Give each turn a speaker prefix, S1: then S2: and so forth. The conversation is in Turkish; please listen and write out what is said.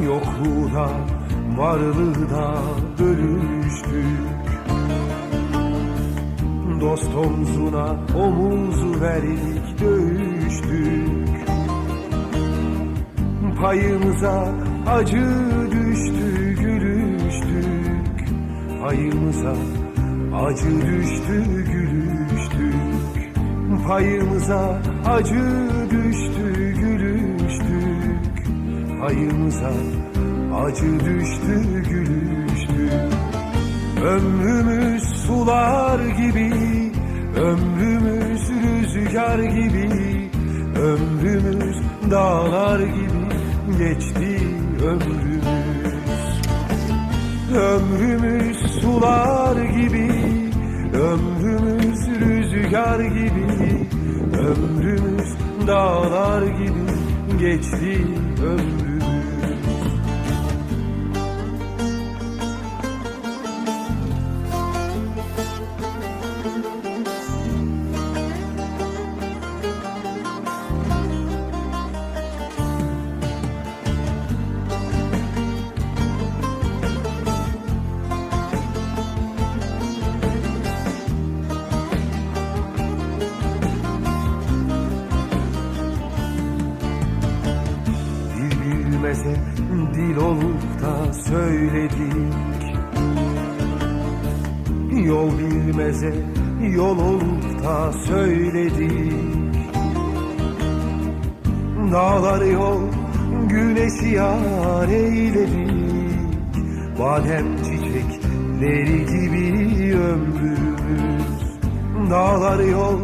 S1: Yokluğuna, varlığına bölüştük. Dost omzuna omuz verdik, dövüştük. Payımıza acı düştü, gülüştük. Payımıza acı düştü, gülüştük. Payımıza acı düştü, gülüştük. Payımıza acı düştü, gülüştü. Ömrümüz sular gibi, ömrümüz rüzgar gibi, ömrümüz dağlar gibi geçti ömrümüz. Ömrümüz sular gibi, ömrümüz rüzgar gibi, ömrümüz dağlar gibi geçti ömrümüz. Bilmese dil olup da söyledik. Yol bilmeze yol olup da söyledik. Dağları yol, güneşi yar eyledik. Badem çiçekleri gibi ömrümüz. Dağları yol,